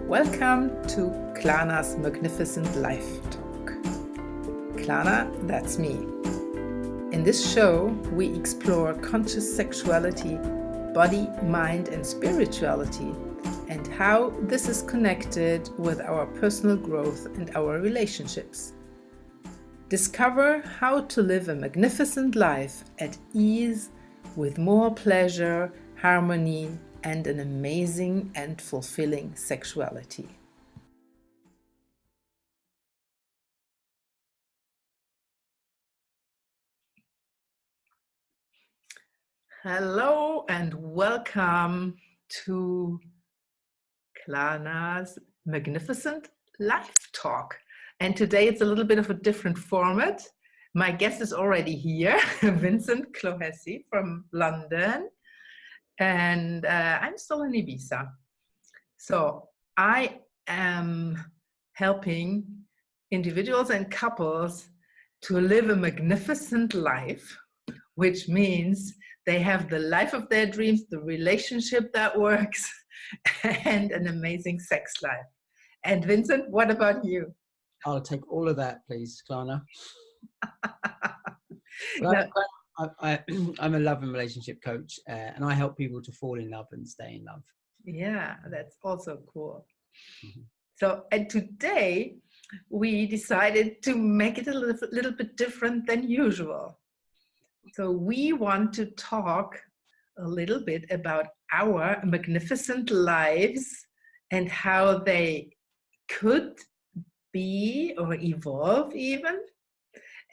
Welcome to Klana's Magnificent Life Talk. Klana, that's me. In this show, we explore conscious sexuality, body, mind, and spirituality, and how this is connected with our personal growth and our relationships. Discover how to live a magnificent life at ease with more pleasure, harmony, and an amazing and fulfilling sexuality. Hello and welcome to Klana's Magnificent Life Talk. And today it's a little bit of a different format. My guest is already here, Vincent Clohessy from London. And I'm still in Ibiza. So I am helping individuals and couples to live a magnificent life, which means they have the life of their dreams, the relationship that works, and an amazing sex life. And Vincent, what about you? I'll take all of that, please, Klana. Now, I'm a love and relationship coach, and I help people to fall in love and stay in love. yeah, that's also cool. Mm-hmm. So, and today we decided to make it a little bit different than usual. So we want to talk a little bit about our magnificent lives and how they could be or evolve even.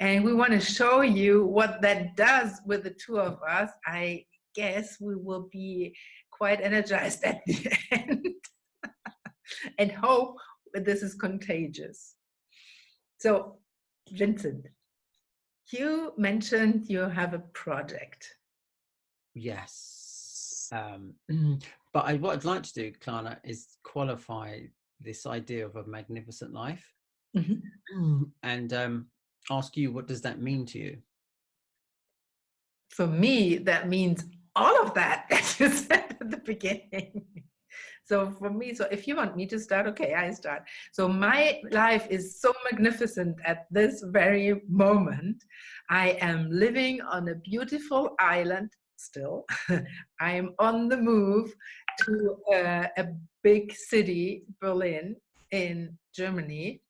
And we want to show you what that does with the two of us. I guess we will be quite energized at the end and hope that this is contagious. So, Vincent, you mentioned you have a project. Yes. But what I'd like to do, Klana, is qualify this idea of a magnificent life. Mm-hmm. And ask you, what does that mean to you? For me, that means all of that you said at the beginning. So for me, so if you want me to start, okay, I start. So my life is so magnificent at this very moment. I am living on a beautiful island still. I am on the move to a big city, Berlin, in Germany.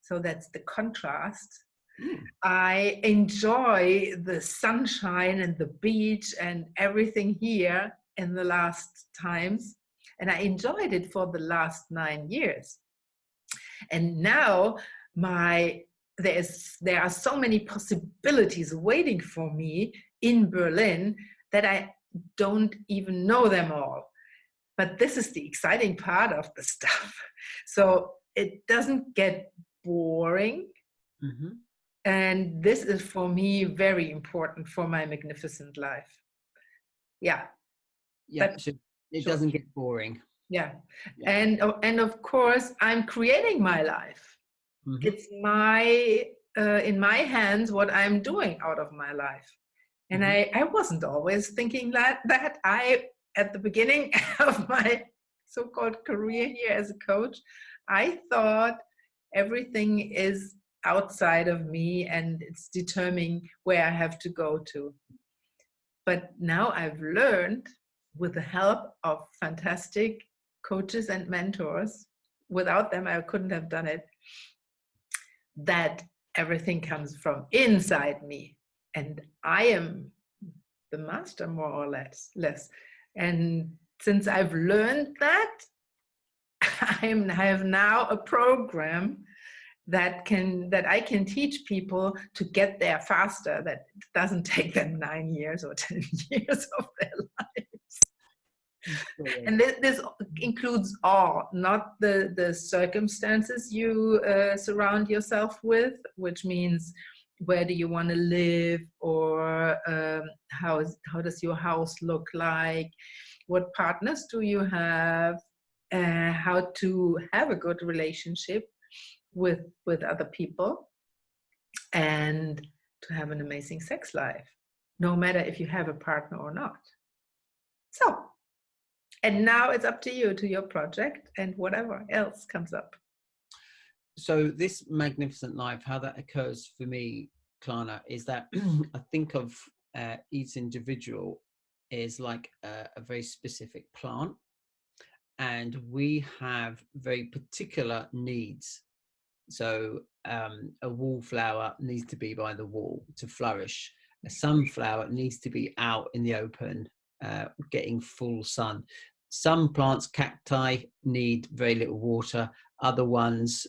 So that's the contrast. I enjoy the sunshine and the beach and everything here in the last times. And I enjoyed it for the last 9 years. And now there are so many possibilities waiting for me in Berlin that I don't even know them all. But this is the exciting part of the stuff. So it doesn't get boring. Mm-hmm. And this is for me very important for my magnificent life. Yeah. Yeah, so it doesn't get boring. Yeah. And of course, I'm creating my life. Mm-hmm. It's in my hands what I'm doing out of my life. And mm-hmm. I wasn't always thinking that I, at the beginning of my so-called career here as a coach, I thought everything is outside of me and it's determining where I have to go to. But now I've learned, with the help of fantastic coaches and mentors, without them I couldn't have done it, that everything comes from inside me. And I am the master, more or less. And since I've learned that, I have now a program that I can teach people to get there faster, that it doesn't take them 9 years or 10 years of their lives. Brilliant. And this includes all, not the circumstances you surround yourself with, which means where do you want to live, or how does your house look like, what partners do you have, how to have a good relationship with other people, and to have an amazing sex life, no matter if you have a partner or not. So And now it's up to you, to your project and whatever else comes up. So this magnificent life, how that occurs for me, Klana, is that I think of each individual is like a very specific plant, and we have very particular needs. So a wallflower needs to be by the wall to flourish. A sunflower needs to be out in the open, getting full sun. Some plants, cacti, need very little water. Other ones,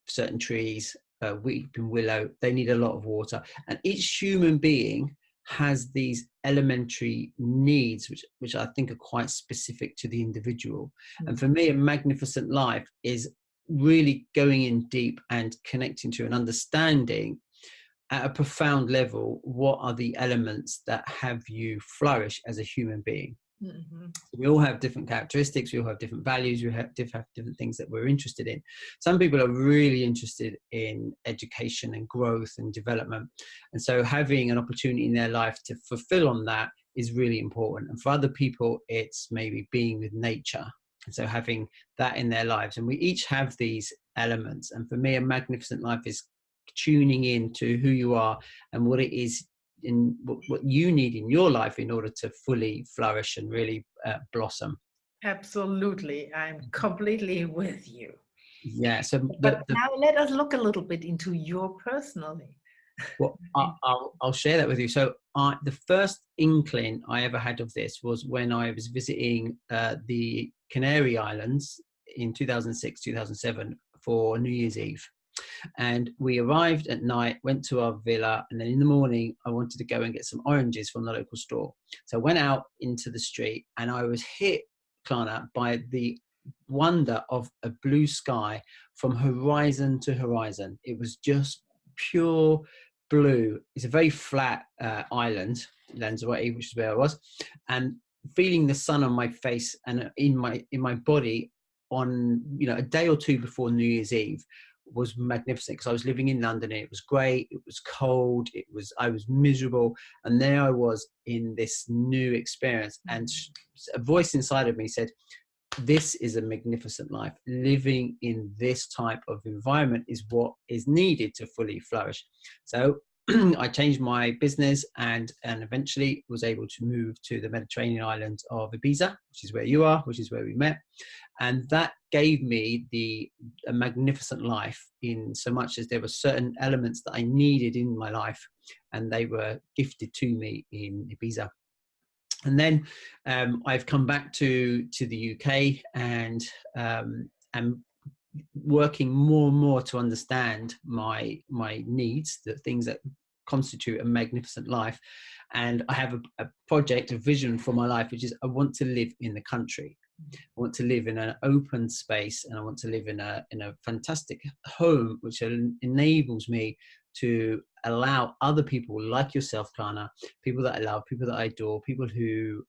certain trees, weeping willow, they need a lot of water. And each human being has these elementary needs, which I think are quite specific to the individual. Mm-hmm. And for me, a magnificent life is really going in deep and connecting to and understanding at a profound level what are the elements that have you flourish as a human being. Mm-hmm. We all have different characteristics, we all have different values, we have different things that we're interested in. Some people are really interested in education and growth and development, and so having an opportunity in their life to fulfill on that is really important. And for other people, it's maybe being with nature, and so having that in their lives. And we each have these elements, and for me, a magnificent life is tuning in to who you are and what it is in what you need in your life in order to fully flourish and really blossom. Absolutely, I'm completely with you. Yeah. So but now let us look a little bit into your personally. Well, I'll share that with you. So the first inkling I ever had of this was when I was visiting the Canary Islands in 2006, 2007 for New Year's Eve. And we arrived at night, went to our villa, and then in the morning, I wanted to go and get some oranges from the local store. So I went out into the street, and I was hit, Klana, by the wonder of a blue sky from horizon to horizon. It was just pure blue. It's a very flat island, Lanzarote, which is where I was, and feeling the sun on my face and in my body on, a day or two before New Year's Eve was magnificent, because I was living in London and it was great, it was cold, I was miserable, and there I was in this new experience, and a voice inside of me said, this is a magnificent life. Living in this type of environment is what is needed to fully flourish. So I changed my business and eventually was able to move to the Mediterranean island of Ibiza, which is where you are, which is where we met. And that gave me a magnificent life, in so much as there were certain elements that I needed in my life, and they were gifted to me in Ibiza. And then I've come back to the UK and am working more and more to understand my needs, the things that constitute a magnificent life. And I have a project, a vision for my life, which is I want to live in the country. I want to live in an open space, and I want to live in a fantastic home, which enables me to allow other people like yourself, Klana, people that I love, people that I adore, people who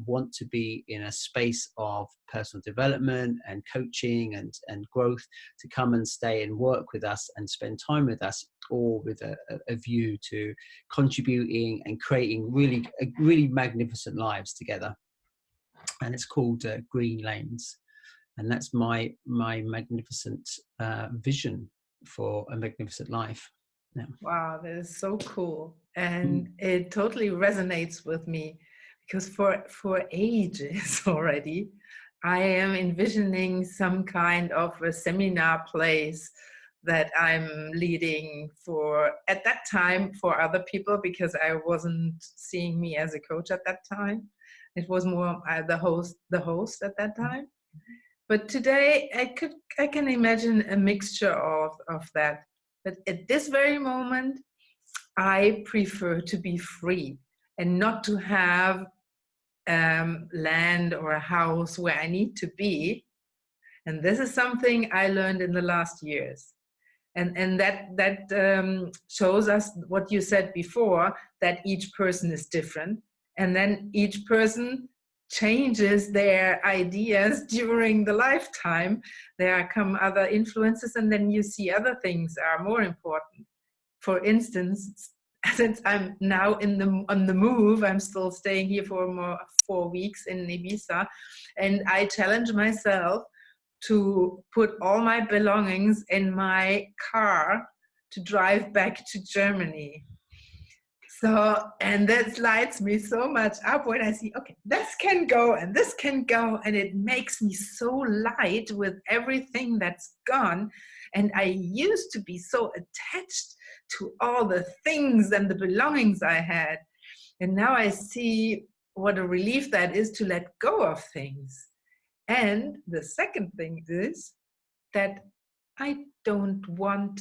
want to be in a space of personal development and coaching and growth, to come and stay and work with us and spend time with us, all with a view to contributing and creating really magnificent lives together. And it's called Green Lanes, and that's my magnificent vision for a magnificent life. Yeah. Wow, that is so cool, and it totally resonates with me, because for ages already I am envisioning some kind of a seminar place that I'm leading for, at that time, for other people, because I wasn't seeing me as a coach at that time. It was more the host at that time. But today I can imagine a mixture of that. But at this very moment, I prefer to be free and not to have land or a house where I need to be. And this is something I learned in the last years. And that shows us what you said before, that each person is different. And then each person changes their ideas during the lifetime. There come other influences, and then you see other things are more important. For instance, since I'm now on the move, I'm still staying here for 4 weeks in Ibiza, and I challenge myself to put all my belongings in my car to drive back to Germany. So, and that lights me so much up when I see, okay, this can go and this can go. And it makes me so light with everything that's gone. And I used to be so attached to all the things and the belongings I had. And now I see what a relief that is to let go of things. And the second thing is that I don't want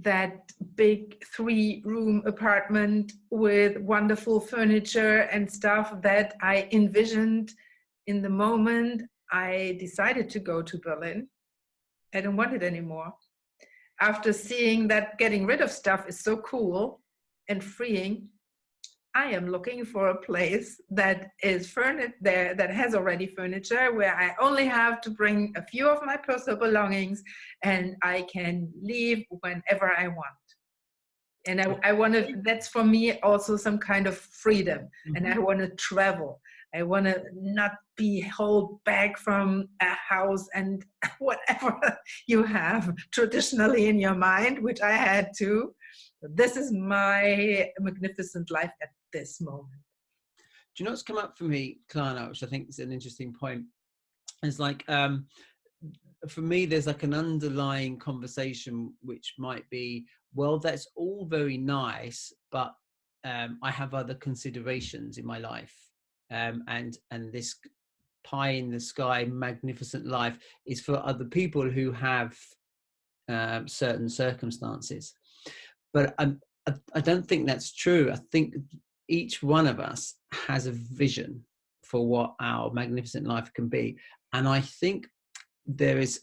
that big 3-room apartment with wonderful furniture and stuff that I envisioned in the moment I decided to go to Berlin. I don't want it anymore. After seeing that getting rid of stuff is so cool and freeing, I am looking for a place that is furnished there, that has already furniture, where I only have to bring a few of my personal belongings and I can leave whenever I want. And I want to, that's for me also some kind of freedom. Mm-hmm. And I want to travel. I want to not be held back from a house and whatever you have traditionally in your mind, which I had to. This is my magnificent life at this moment. Do you know what's come up for me, Klana, which I think is an interesting point? It's like, for me, there's like an underlying conversation which might be, well, that's all very nice, but I have other considerations in my life. And this pie in the sky, magnificent life is for other people who have certain circumstances. But I don't think that's true. I think each one of us has a vision for what our magnificent life can be. And I think there's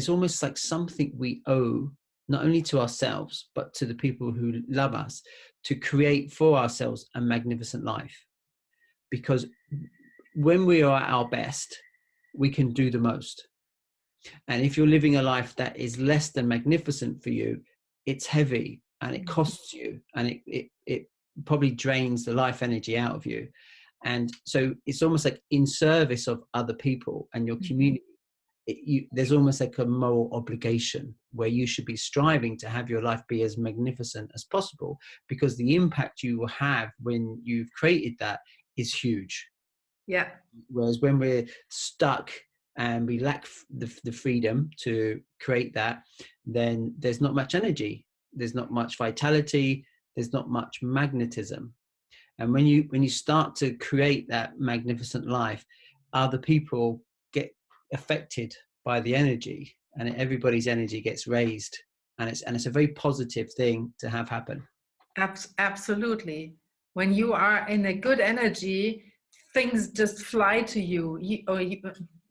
almost like something we owe, not only to ourselves, but to the people who love us, to create for ourselves a magnificent life. Because when we are at our best, we can do the most. And if you're living a life that is less than magnificent for you, it's heavy and it costs you, and it probably drains the life energy out of you. And so it's almost like in service of other people and your community, there's almost like a moral obligation where you should be striving to have your life be as magnificent as possible, because the impact you will have when you've created that is huge. Yeah. Whereas when we're stuck and we lack the freedom to create that, then there's not much energy, there's not much vitality, there's not much magnetism. And when you start to create that magnificent life, other people get affected by the energy, and everybody's energy gets raised, and it's a very positive thing to have happen. Absolutely. When you are in a good energy, things just fly to you.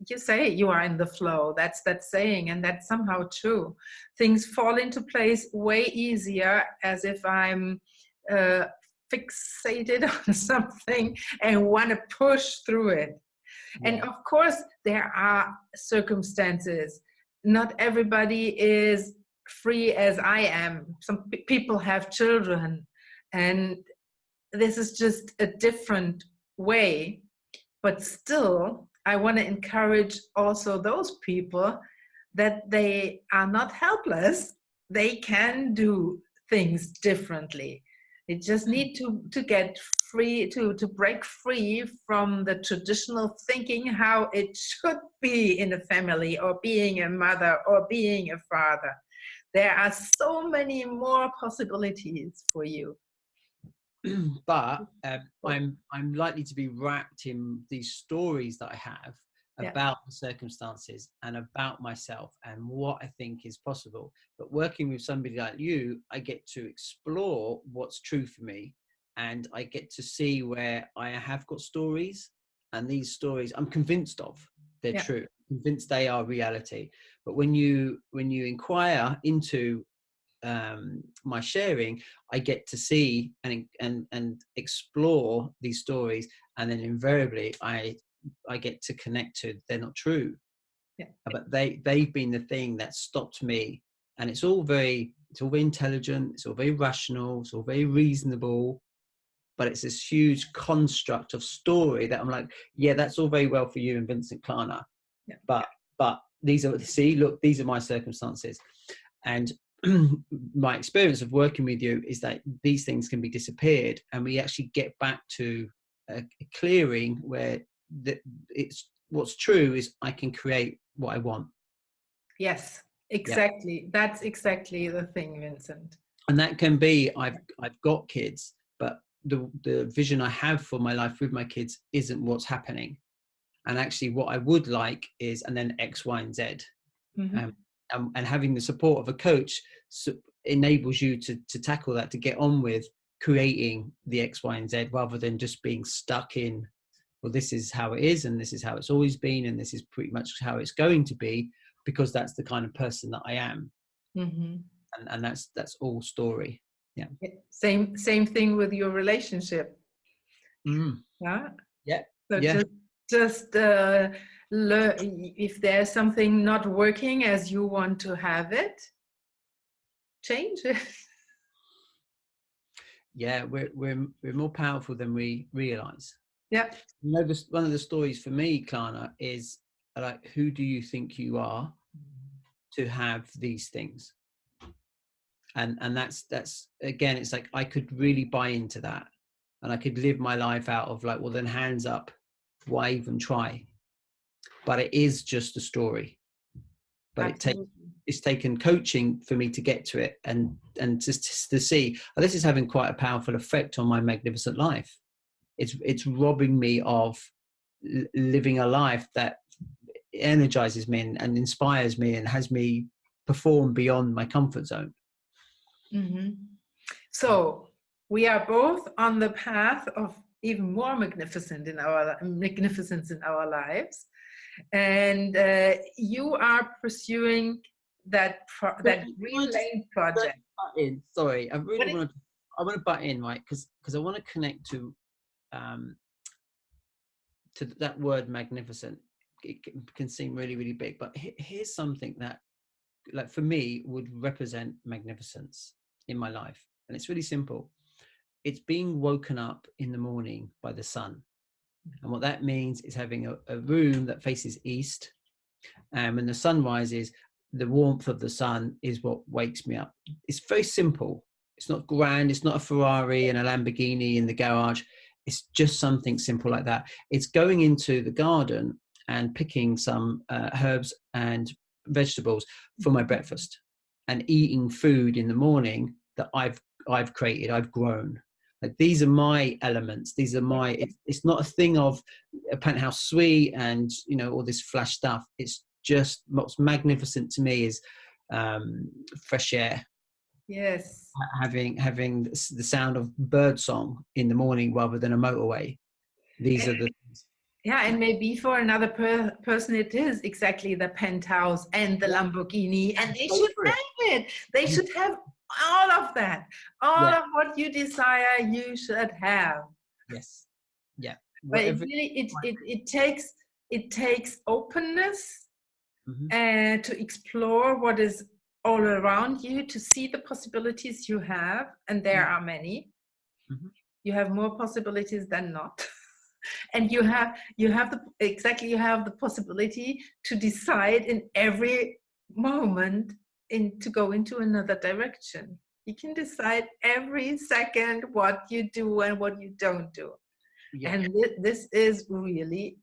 You say you are in the flow. That's that saying, and that's somehow true. Things fall into place way easier, as if I'm fixated on something and want to push through it. Yeah. And of course, there are circumstances. Not everybody is free as I am. Some people have children, and this is just a different way. But still, I want to encourage also those people that they are not helpless. They can do things differently. They just need to get free, to break free from the traditional thinking how it should be in a family, or being a mother, or being a father. There are so many more possibilities for you. But I'm likely to be wrapped in these stories that I have about the circumstances and about myself and what I think is possible. But working with somebody like you, I get to explore what's true for me, and I get to see where I have got stories, and these stories I'm convinced of, they're true, I'm convinced they are reality. But when you inquire into my sharing, I get to see and explore these stories, and then invariably I get to connect to, they're not true, but they've been the thing that stopped me. And it's all very it's all very intelligent, it's all very rational, it's all very reasonable, but it's this huge construct of story that I'm like, yeah, that's all very well for you and Vincent Klana, but these are, these are my circumstances. And my experience of working with you is that these things can be disappeared, and we actually get back to a clearing where it's what's true is I can create what I want. Yes, exactly. Yeah. That's exactly the thing, Vincent. And that can be, I've got kids, but the vision I have for my life with my kids isn't what's happening. And actually what I would like is, and then X, Y, and Z. Mm-hmm. And having the support of a coach enables you to tackle that, to get on with creating the X, Y, and Z, rather than just being stuck in, well, this is how it is, and this is how it's always been, and this is pretty much how it's going to be, because that's the kind of person that I am. Mm-hmm. And that's all story. Yeah. Same thing with your relationship. Mm. Yeah. Yeah. So yeah. just learn, if there's something not working as you want to have it, change it. Yeah, we're more powerful than we realize. Yeah. You know, one of the stories for me, Klana, is like, who do you think you are to have these things? And that's again, it's like I could really buy into that, and I could live my life out of like, well, then hands up, why even try? But it is just a story. But it's taken coaching for me to get to it, and just to see, oh, this is having quite a powerful effect on my magnificent life. It's robbing me of living a life that energizes me and inspires me and has me perform beyond my comfort zone. Mm-hmm. So we are both on the path of even more magnificence in our lives, and you are pursuing that Green Lane project. Sorry, I really want to butt in, right? Because I want to connect to that word magnificent. It can seem really, really big, but here's something that, like, for me, would represent magnificence in my life, and it's really simple. It's being woken up in the morning by the sun, and what that means is having a room that faces east, and when the sun rises, the warmth of the sun is what wakes me up. It's very simple. It's not grand. It's not a Ferrari and a Lamborghini in the garage. It's just something simple like that. It's going into the garden and picking some herbs and vegetables for my breakfast, and eating food in the morning that I've created, I've grown. Like, these are my elements. These are my, it's not a thing of a penthouse suite and, you know, all this flash stuff. It's just, what's magnificent to me is fresh air. Yes. Having the sound of bird song in the morning rather than a motorway. These are the things. Yeah, and maybe for another person it is exactly the penthouse and the Lamborghini, and they should have it. They should have all of that. All of what you desire, you should have. Yes. Yeah. Whatever. But it takes openness to explore what is all around you, to see the possibilities you have, and there are many. You have more possibilities than not. And you have the possibility to decide in every moment to go into another direction. You can decide every second what you do and what you don't do. Yeah. And this is really,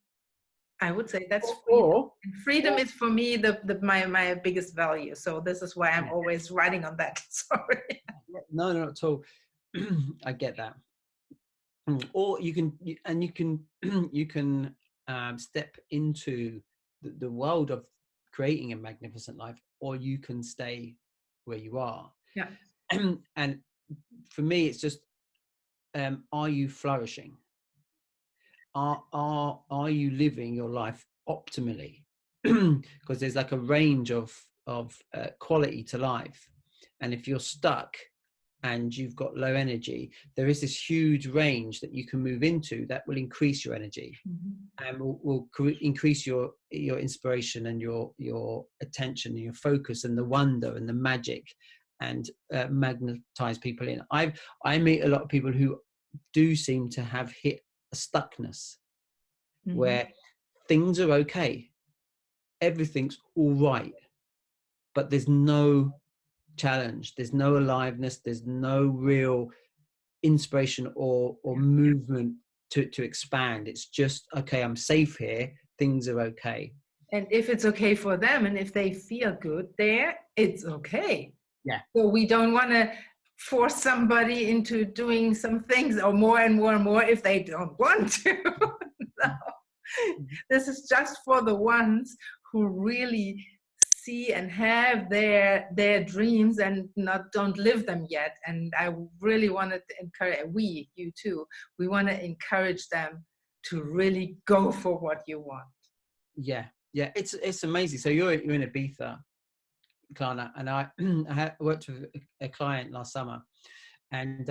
I would say, that's freedom. And freedom is for me my biggest value. So this is why I'm always writing on that. Sorry. No, not at all. I get that. Or you can step into the world of creating a magnificent life, or you can stay where you are. Yeah. And for me, it's just, are you flourishing? Are you living your life optimally? Because there's like a range of quality to life, and if you're stuck and you've got low energy, there is this huge range that you can move into that will increase your energy, and will increase your inspiration and your attention and your focus and the wonder and the magic and magnetize people in. I meet a lot of people who do seem to have hit a stuckness where things are okay, everything's all right, but there's no challenge, there's no aliveness, there's no real inspiration or movement to expand. It's just, okay, I'm safe here, things are okay. And if it's okay for them and if they feel good there, it's okay. Yeah. So we don't want to force somebody into doing some things or more and more and more if they don't want to. No. This is just for the ones who really see and have their dreams and don't live them yet. And I really wanted to encourage, you too, we want to encourage them to really go for what you want. Yeah, it's amazing. So you're in Ibiza, Klana, and I worked with a client last summer, and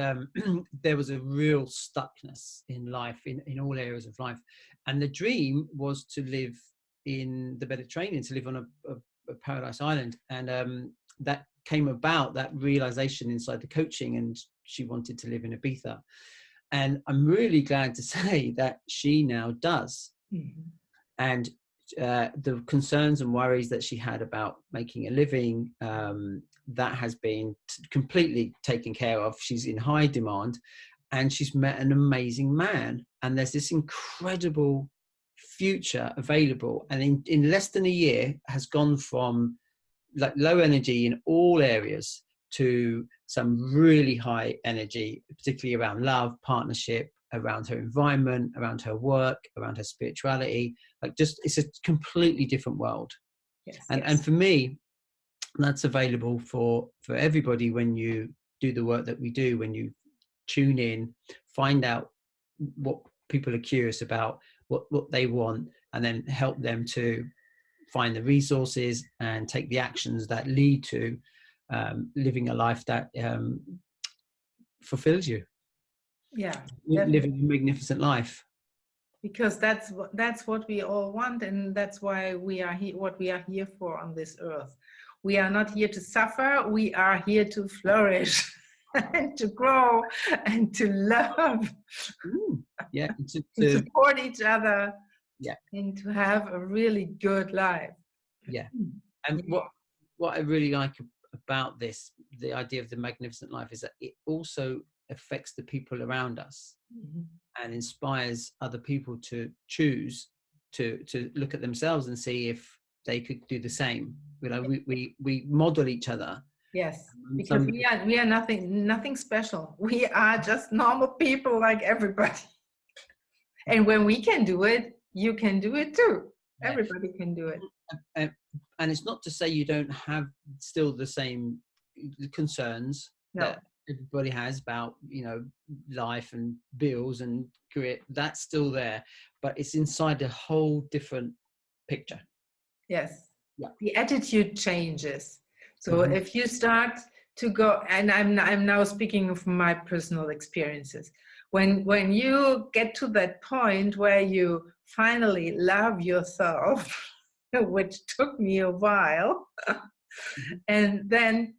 there was a real stuckness in life, in all areas of life, and the dream was to live in the Mediterranean, to live on a paradise island, and that came about, that realization inside the coaching, and she wanted to live in Ibiza, and I'm really glad to say that she now does. And the concerns and worries that she had about making a living, that has been completely taken care of. She's in high demand, and she's met an amazing man, and there's this incredible future available, and in less than a year has gone from like low energy in all areas to some really high energy, particularly around love, partnership, around her environment, around her work, around her spirituality. Like, just, it's a completely different world. Yes, and for me, that's available for everybody when you do the work that we do, when you tune in, find out what people are curious about, what they want, and then help them to find the resources and take the actions that lead to living a life that fulfills you. Yeah, living a magnificent life. Because that's what we all want, and that's why we are here. What we are here for on this earth, we are not here to suffer. We are here to flourish and to grow and to love. Yeah, to support each other. Yeah, and to have a really good life. Yeah, and what I really like about this, the idea of the magnificent life, is that it also affects the people around us and inspires other people to choose to look at themselves and see if they could do the same. You know, we model each other. Yes, because we are nothing special. We are just normal people like everybody. And when we can do it, you can do it too. Yeah. Everybody can do it. And it's not to say you don't have still the same concerns that everybody has about, you know, life and bills and career. That's still there, but it's inside a whole different picture. Yes. Yeah. The attitude changes. So if you start to go, and I'm now speaking of my personal experiences, when you get to that point where you finally love yourself, which took me a while, and then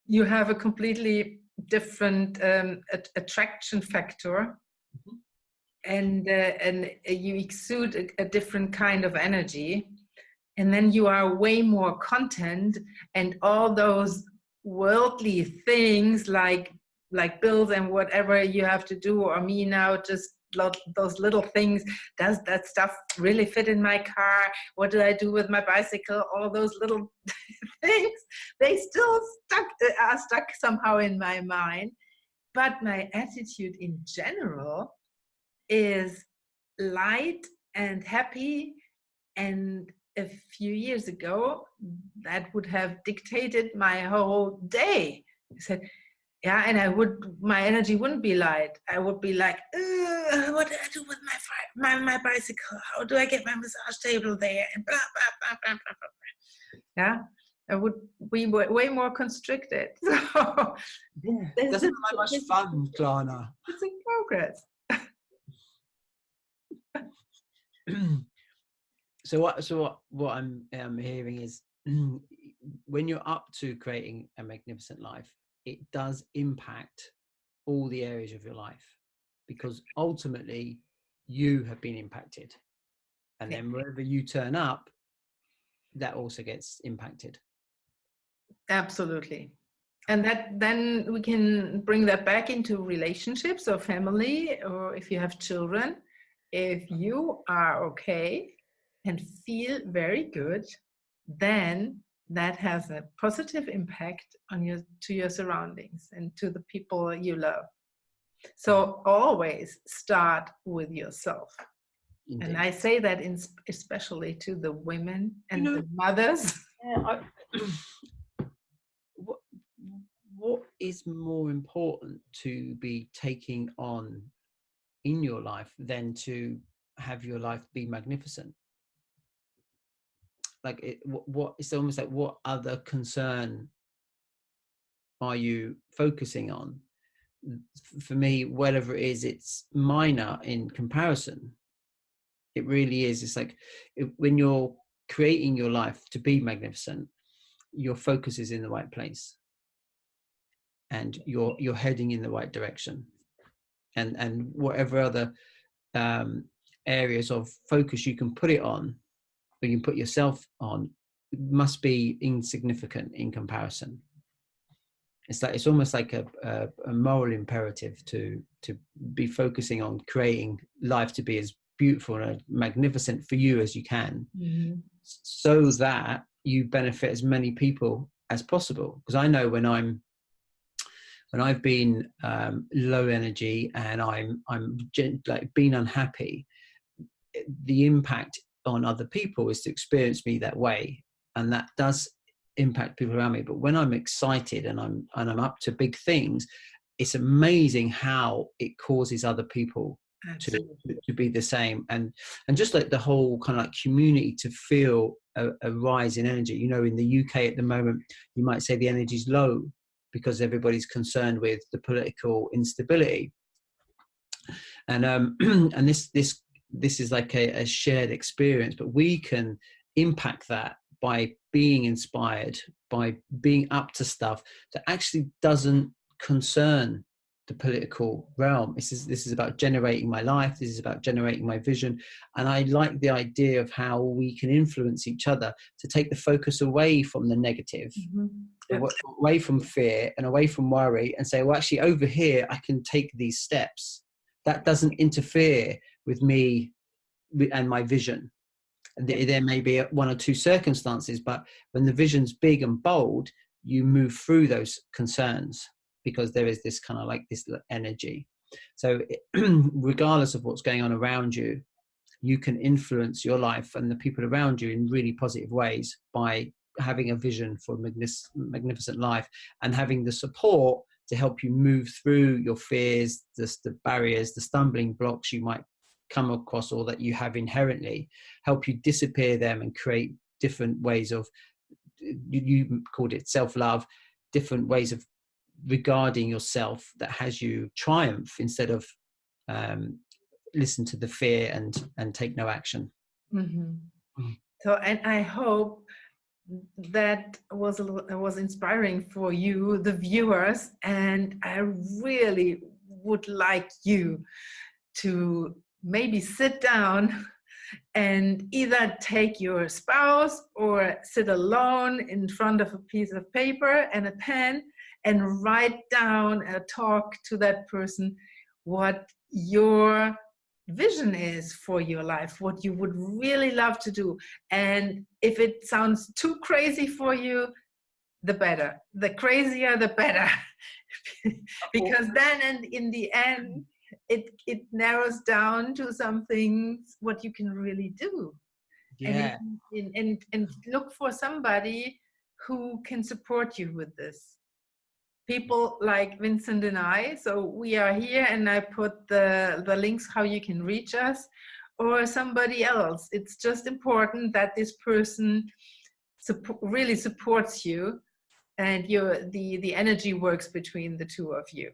you have a completely different attraction factor, and you exude a different kind of energy, and then you are way more content, and all those worldly things like bills and whatever you have to do, or me now, just those little things. Does that stuff really fit in my car? What do I do with my bicycle? All those little things, they still are stuck somehow in my mind. But my attitude in general is light and happy. And a few years ago, that would have dictated my whole day. I said, yeah, and my energy wouldn't be light. I would be like, what do I do with my bicycle? How do I get my massage table there? And blah, blah, blah, blah, blah, blah. Yeah, I would be way more constricted. So it doesn't have much fun, Klana. It's in progress. So what I'm hearing is when you're up to creating a magnificent life, it does impact all the areas of your life, because ultimately you have been impacted, and then wherever you turn up, that also gets impacted. Absolutely. And that then we can bring that back into relationships or family, or if you have children. If you are okay and feel very good, then that has a positive impact on your surroundings and to the people you love. So always start with yourself. Indeed. And I say that especially to the women and the mothers. Yeah, what is more important to be taking on in your life than to have your life be magnificent? Like, what it's almost like, what other concern are you focusing on? For me, whatever it is, it's minor in comparison. It really is. It's like when you're creating your life to be magnificent, your focus is in the right place, and you're heading in the right direction, and whatever other areas of focus you can put it on, or you can put yourself on, must be insignificant in comparison. It's almost like a moral imperative to be focusing on creating life to be as beautiful and magnificent for you as you can, so that you benefit as many people as possible. Because I know when I've been low energy and I'm like been unhappy, the impact on other people is to experience me that way, and that does impact people around me. But when I'm excited and I'm up to big things, it's amazing how it causes other people to be the same, and just like the whole kind of like community to feel a rise in energy. You know, in the UK at the moment, you might say the energy's low because everybody's concerned with the political instability, and and this is like a shared experience, but we can impact that by being inspired, by being up to stuff that actually doesn't concern the political realm. This is about generating my life. This is about generating my vision. And I like the idea of how we can influence each other to take the focus away from the negative, away from fear and away from worry, and say, well, actually over here, I can take these steps. That doesn't interfere with me and my vision. There may be one or two circumstances, but when the vision's big and bold, you move through those concerns because there is this kind of like this energy. So regardless of what's going on around you, you can influence your life and the people around you in really positive ways by having a vision for a magnificent life and having the support to help you move through your fears, the barriers, the stumbling blocks you might come across or that you have inherently, help you disappear them and create different ways of, you called it self-love, different ways of regarding yourself that has you triumph instead of listen to the fear and take no action. So, and I hope that was inspiring for you, the viewers, and I really would like you to maybe sit down and either take your spouse or sit alone in front of a piece of paper and a pen and write down a talk to that person what your vision is for your life, what you would really love to do. And if it sounds too crazy for you, the better. The crazier, the better. Because then, and in the end, it narrows down to some things what you can really do. Yeah. And look for somebody who can support you with this. People like Vincent and I, so we are here, and I put the links how you can reach us, or somebody else. It's just important that this person really supports you, and the energy works between the two of you.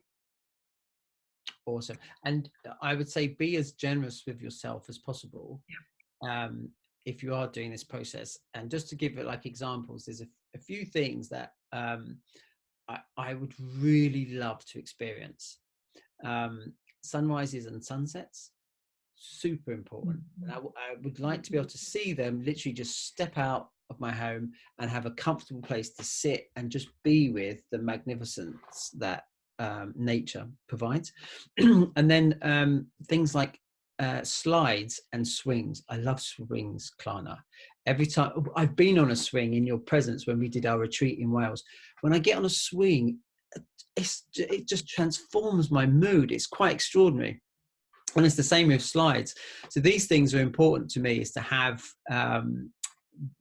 Awesome. And I would say be as generous with yourself as possible. if you are doing this process, and just to give it like examples, there's a few things that I would really love to experience. Sunrises and sunsets, super important. And I would like to be able to see them, literally just step out of my home and have a comfortable place to sit and just be with the magnificence that nature provides. And then things like slides and swings. I love swings, Klana. Every time I've been on a swing in your presence when we did our retreat in Wales, when I get on a swing, it just transforms my mood. It's quite extraordinary. And it's the same with slides. So these things are important to me, is to have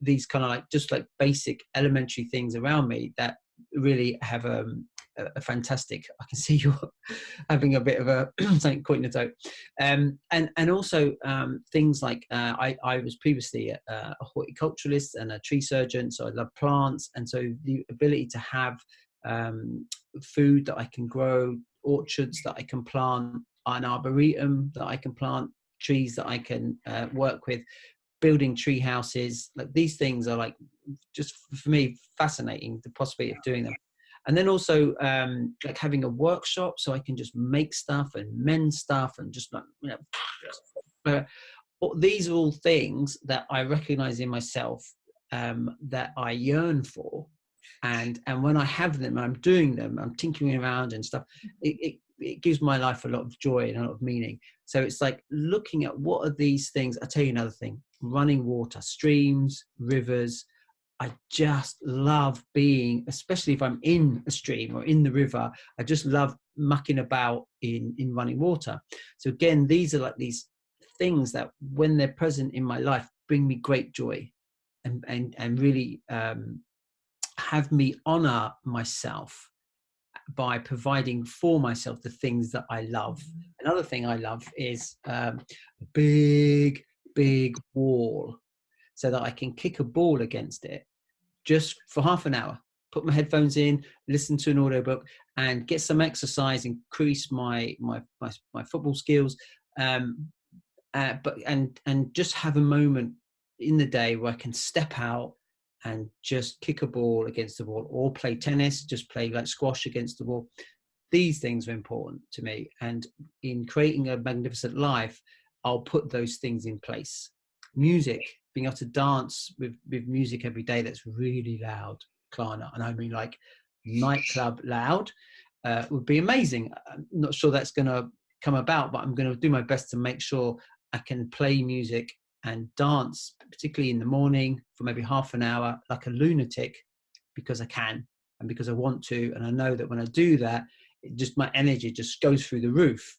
these kind of like just like basic elementary things around me that really have a fantastic. I can see you're having a bit of a something caught in the throat. And also things like I was previously a horticulturalist and a tree surgeon, so I love plants, and so the ability to have food that I can grow, orchards that I can plant, an arboretum that I can plant, trees that I can work with, building tree houses. Like these things are like, just for me, fascinating, the possibility of doing them. And then also like having a workshop so I can just make stuff and mend stuff and just like, you know, these are all things that I recognize in myself that I yearn for. And when I have them, I'm doing them, I'm tinkering around and stuff, it gives my life a lot of joy and a lot of meaning. So it's like looking at what are these things. I'll tell you another thing: running water, streams, rivers. I just love being, especially if I'm in a stream or in the river, I just love mucking about in running water. So again, these are like these things that when they're present in my life bring me great joy and really have me honor myself by providing for myself the things that I love. Another thing I love is a big wall, so that I can kick a ball against it just for half an hour, put my headphones in, listen to an audiobook, and get some exercise, increase my football skills, but just have a moment in the day where I can step out and just kick a ball against the wall, or play tennis, just play like squash against the wall. These things are important to me, and in creating a magnificent life, I'll put those things in place. Music, being able to dance with music every day that's really loud, Klana, and I mean like nightclub loud, would be amazing. I'm not sure that's going to come about, but I'm going to do my best to make sure I can play music and dance, particularly in the morning, for maybe half an hour like a lunatic, because I can and because I want to, and I know that when I do that, my energy just goes through the roof.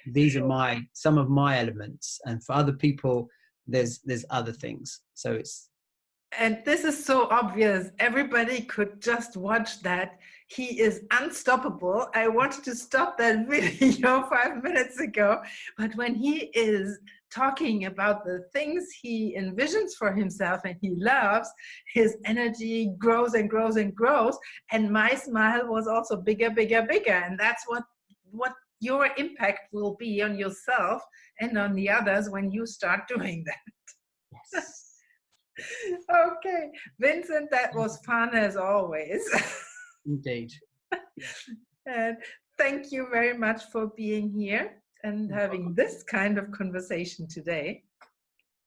These are some of my elements, and for other people there's other things. So it's, and this is so obvious, everybody could just watch that. He is unstoppable. I wanted to stop that video 5 minutes ago, but when he is talking about the things he envisions for himself and he loves, his energy grows and grows and grows, and my smile was also bigger, and that's what your impact will be on yourself and on the others when you start doing that. yes. Okay, Vincent, that was fun as always. Indeed. And thank you very much for being here and having this kind of conversation today.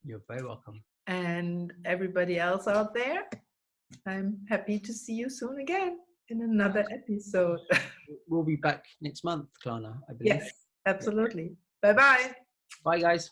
You're very welcome. And everybody else out there, I'm happy to see you soon again in another episode. We'll be back next month, Klana, I believe. Yes, absolutely. Bye-bye. Bye, guys.